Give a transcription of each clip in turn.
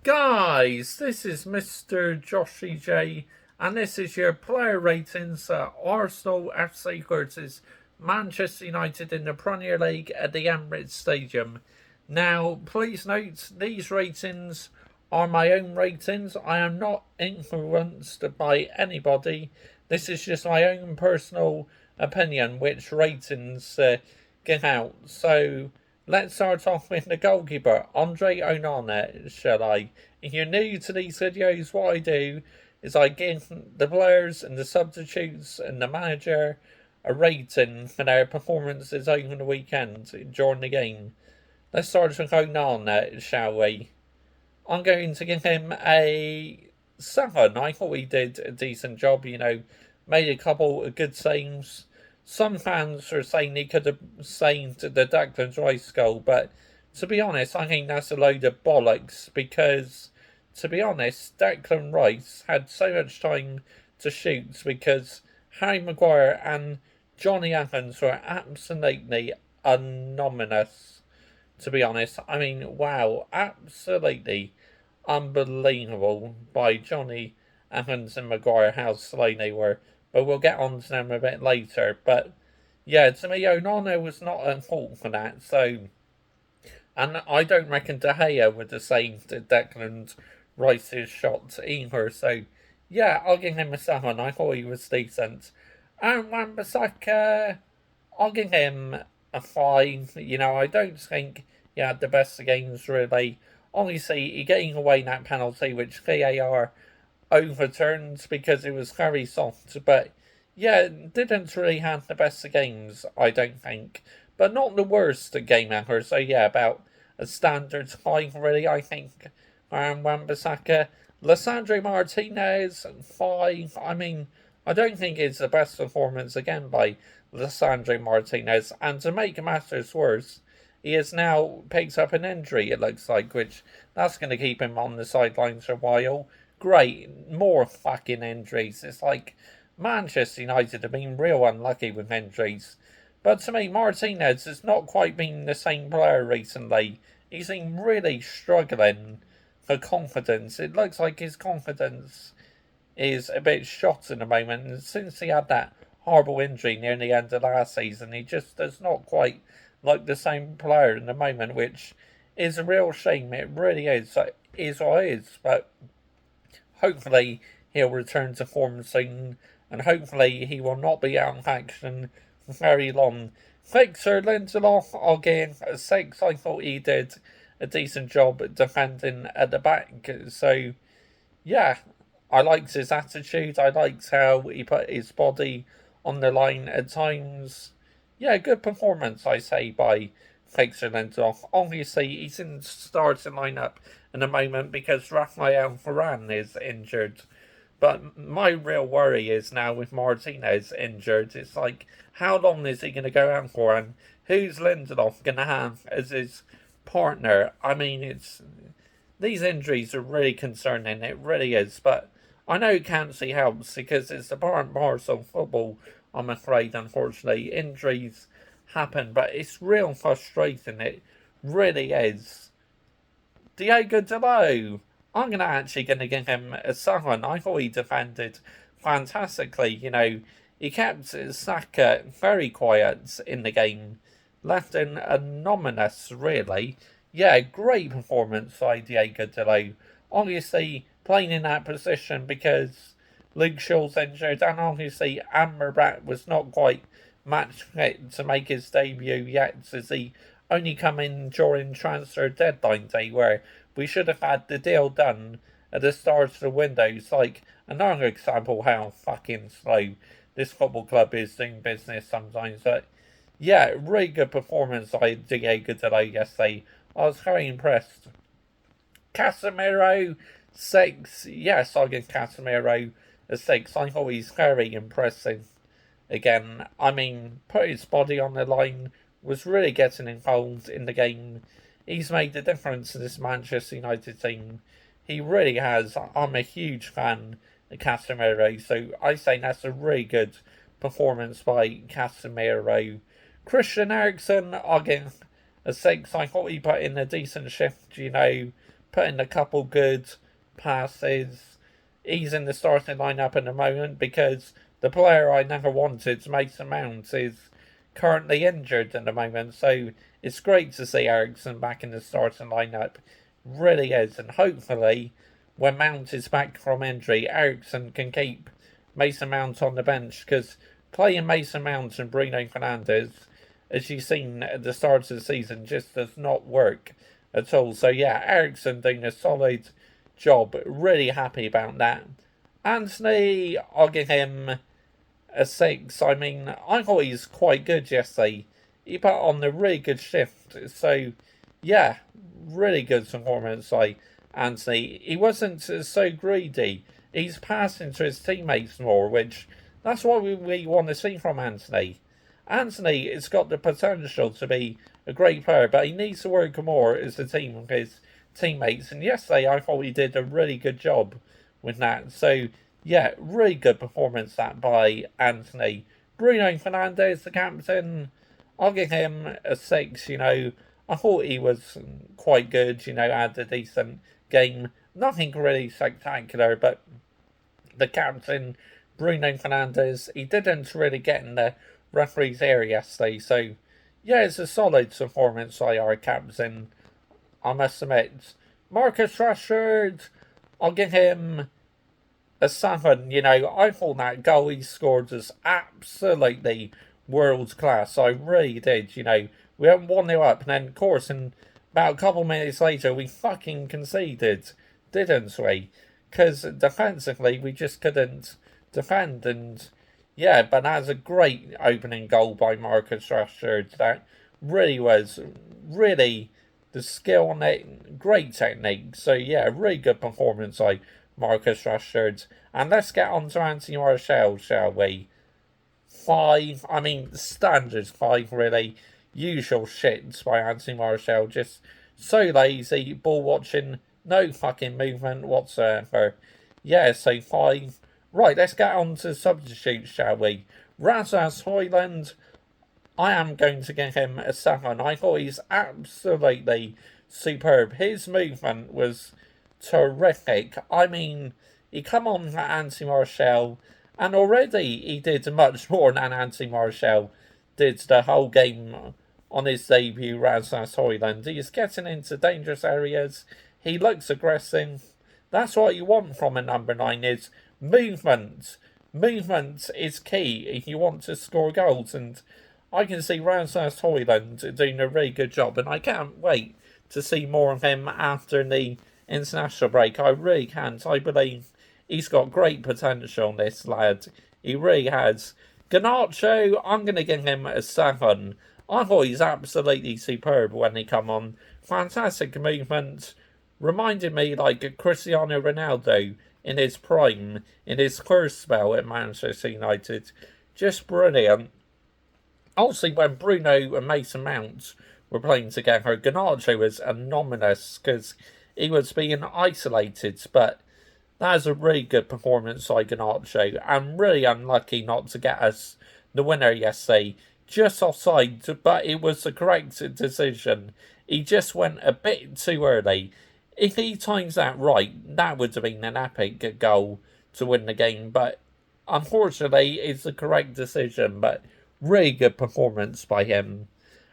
Guys, this is Mr. Joshy J, and this is your player ratings at Arsenal FC versus Manchester United in the Premier League at the Emirates Stadium. Now, please note, these ratings are my own ratings. I am not influenced by anybody. This is just my own personal opinion, which ratings get out. So, let's start off with the goalkeeper, Andre Onana, shall I? If you're new to these videos, what I do is I give the players and the substitutes and the manager a rating for their performances over the weekend during the game. Let's start with Onana, shall we? I'm going to give him a 7. I thought he did a decent job, made a couple of good saves. Some fans are saying he could have saved the Declan Rice goal, but to be honest, I think that's a load of bollocks because, to be honest, Declan Rice had so much time to shoot because Harry Maguire and Johnny Evans were absolutely anonymous, to be honest. I mean, wow, absolutely unbelievable by Johnny Evans and Maguire how slow they were. But we'll get on to them a bit later. But yeah, to me, Onana was not at fault for that. So, and I don't reckon De Gea would have saved Declan Rice's shot either. So, yeah, I'll give him a 7. I thought he was decent. And Wan-Bissaka, I'll give him a 5. I don't think he had the best of games, really. Obviously, he getting away that penalty, which VAR overturned because it was very soft, but yeah, didn't really have the best of games, I don't think, but not the worst game ever. So yeah, about a standard 5 really, I think. Wan-Bissaka, Lisandro Martinez 5. I mean, I don't think it's the best performance again by Lisandro Martinez, and to make matters worse, he has now picked up an injury, it looks like, which that's going to keep him on the sidelines for a while. Great, more fucking injuries. It's like Manchester United have been real unlucky with injuries. But to me, Martinez has not quite been the same player recently. He's been really struggling for confidence. It looks like his confidence is a bit shot in the moment. And since he had that horrible injury near the end of last season, he just does not quite look the same player in the moment, which is a real shame. It really is. It is what it is. But hopefully he'll return to form soon, and hopefully he will not be out of action very long. Victor Lindelof, again, a 6. I thought he did a decent job defending at the back. So, yeah, I liked his attitude. I liked how he put his body on the line at times. Yeah, good performance, I say, by Victor Lindelof. Obviously, he's in the starting lineup in a moment because Rafael Varane is injured. But my real worry is now with Martinez injured, it's like, how long is he going to go out for? And who's Lindelof going to have as his partner? I mean, these injuries are really concerning. It really is. But I know it can't see helps because it's the part and parcel of football, I'm afraid, unfortunately. Injuries happen, but it's real frustrating. It really is. Diego Dalot, I'm actually going to give him a 7. I thought he defended fantastically. He kept Saka very quiet in the game, left him anonymous, really. Yeah, great performance by Diego Dalot. Obviously, playing in that position because Luke Shaw's injured, and obviously Amrabat was not quite match fit to make his debut yet, as he only come in during transfer deadline day, where we should have had the deal done at the start of the window. It's like another example how fucking slow this football club is doing business sometimes. But yeah, really good performance by Diego Dalot yesterday. I was very impressed. Casemiro 6. Yes, I'll give Casemiro a 6. I thought he's very impressive. Again, I mean, put his body on the line, was really getting involved in the game. He's made the difference in this Manchester United team. He really has. I'm a huge fan of Casemiro, so I say that's a really good performance by Casemiro. Christian Eriksen, I'll give a 6. I thought he put in a decent shift, put in a couple good passes. He's in the starting lineup at the moment because the player I never wanted, Mason Mount, is currently injured at the moment. So it's great to see Eriksen back in the starting lineup. Really is. And hopefully, when Mount is back from injury, Eriksen can keep Mason Mount on the bench because playing Mason Mount and Bruno Fernandes, as you've seen at the start of the season, just does not work at all. So yeah, Eriksen doing a solid job. Really happy about that. Anthony, I'll give him a 6. I mean, I thought he's quite good yesterday. He put on a really good shift. So yeah, really good performance by Anthony. He wasn't so greedy. He's passing to his teammates more, which that's what we want to see from Anthony. Anthony has got the potential to be a great player, but he needs to work more as a team with his teammates. And yesterday, I thought he did a really good job with that. So, yeah, really good performance that by Anthony. Bruno Fernandes, the captain, I'll give him a 6. I thought he was quite good. Had a decent game. Nothing really spectacular, but the captain, Bruno Fernandes, he didn't really get in the referee's area yesterday. So, yeah, it's a solid performance by our captain, I must admit. Marcus Rashford, I'll give him a 7. I thought that goal he scored was absolutely world class. I really did. We went 1-0 up, and then, of course, in about a couple minutes later, we fucking conceded, didn't we? Because defensively, we just couldn't defend. And yeah, but that was a great opening goal by Marcus Rashford. That really was really the skill on it, great technique. So yeah, really good performance by Marcus Rashford. And let's get on to Anthony Martial, shall we? 5. I mean, standard 5, really. Usual shit by Anthony Martial. Just so lazy, ball watching, no fucking movement whatsoever. Yeah, so 5. Right, let's get on to substitutes, shall we? Rasmus Højlund, I am going to give him a 7. I thought he's absolutely superb. His movement was terrific. I mean, he come on to Anthony Martial, and already he did much more than Anthony Martial did the whole game on his debut. Rasmus Højlund, he's getting into dangerous areas. He looks aggressive. That's what you want from a number 9 is movement. Movement is key if you want to score goals, and I can see Rasmus Højlund doing a really good job, and I can't wait to see more of him after the international break. I really can't. I believe he's got great potential, this lad. He really has. Garnacho, I'm going to give him a 7. I thought he's absolutely superb when he come on. Fantastic movement. Reminded me like Cristiano Ronaldo in his prime, in his first spell at Manchester United. Just brilliant. Also, when Bruno and Mason Mount were playing together, Garnacho was anomalous because he was being isolated, but that was a really good performance by Garnacho, and really unlucky not to get us the winner yesterday. Just offside, but it was the correct decision. He just went a bit too early. If he times that right, that would have been an epic goal to win the game, but unfortunately, it's the correct decision, but really good performance by him.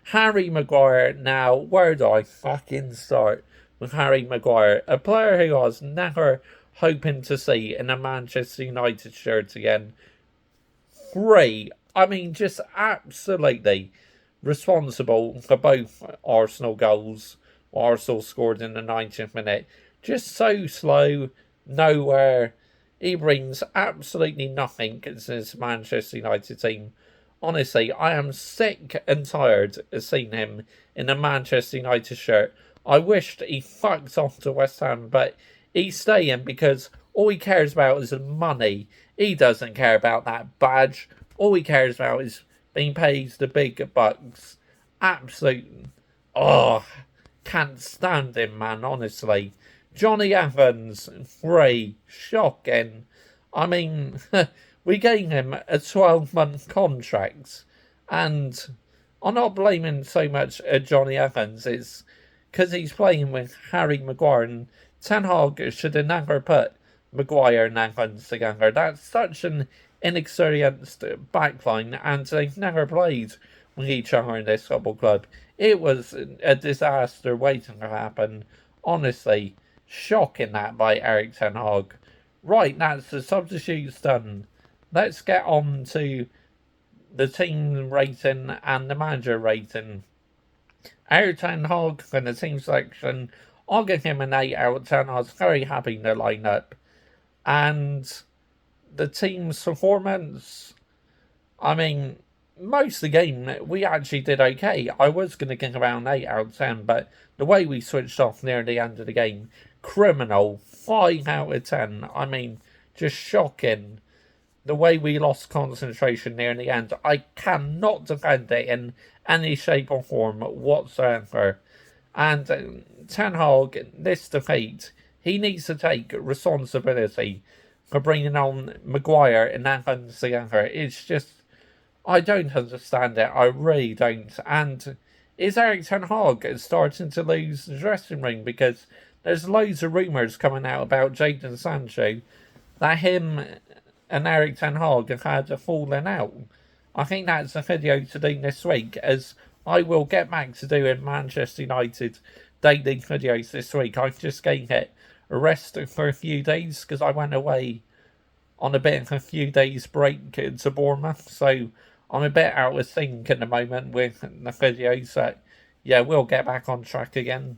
Harry Maguire, now, where do I fucking start with Harry Maguire? A player who I was never hoping to see in a Manchester United shirt again. Great. I mean, just absolutely responsible for both Arsenal goals. Arsenal scored in the 90th minute. Just so slow, nowhere. He brings absolutely nothing to this Manchester United team. Honestly, I am sick and tired of seeing him in a Manchester United shirt. I wished he fucked off to West Ham, but he's staying because all he cares about is money. He doesn't care about that badge. All he cares about is being paid the big bucks. Absolute. Oh, can't stand him, man, honestly. Johnny Evans, free. Shocking. I mean, we gave him a 12-month contract, and I'm not blaming so much Johnny Evans. It's because he's playing with Harry Maguire, and Ten Hag should have never put Maguire and Evans together. That's such an inexperienced backline, and they've never played with each other in this football club. It was a disaster waiting to happen. Honestly, shocking that by Eric Ten Hag. Right, that's the substitutes done. Let's get on to the team rating and the manager rating. Eric Ten Hag in the team selection, I'll give him an 8 out of 10. I was very happy in the lineup. And the team's performance, I mean, most of the game we actually did okay. I was going to give around 8 out of 10, but the way we switched off near the end of the game, criminal. 5 out of 10. I mean, just shocking. The way we lost concentration near the end, I cannot defend it in any shape or form whatsoever. And Ten Hag, this defeat, he needs to take responsibility for bringing on Maguire and Evans together. It's just, I don't understand it. I really don't. And is Eric Ten Hag starting to lose the dressing room? Because there's loads of rumours coming out about Jadon Sancho that him and Eric Ten Hag have had a falling out. I think that's a video to do this week, as I will get back to doing Manchester United daily videos this week. I've just getting it rest for a few days because I went away on a bit of a few days break to Bournemouth, so I'm a bit out of sync at the moment with the videos. So yeah, we'll get back on track again.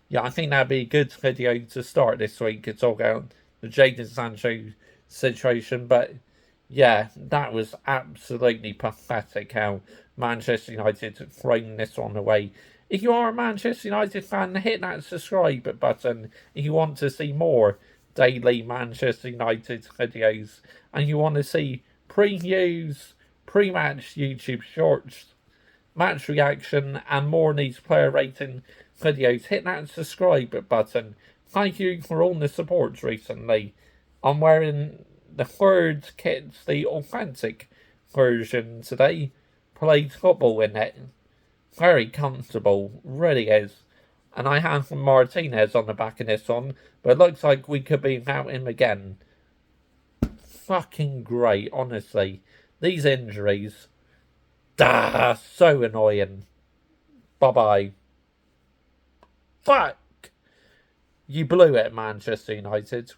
Yeah, I think that'd be a good video to start this week to talk about the Jadon Sancho situation. But yeah, that was absolutely pathetic how Manchester United thrown this one away. If you are a Manchester United fan, hit that subscribe button if you want to see more daily Manchester United videos and you want to see previews, pre-match YouTube shorts, match reaction and more of these player rating videos. Hit that subscribe button. Thank you for all the support recently. I'm wearing the third kit, the authentic version today. Played football in it. Very comfortable, really is. And I have Martinez on the back of this one, but it looks like we could be without him again. Fucking great, honestly. These injuries. So annoying. Bye-bye. Fuck! You blew it, Manchester United.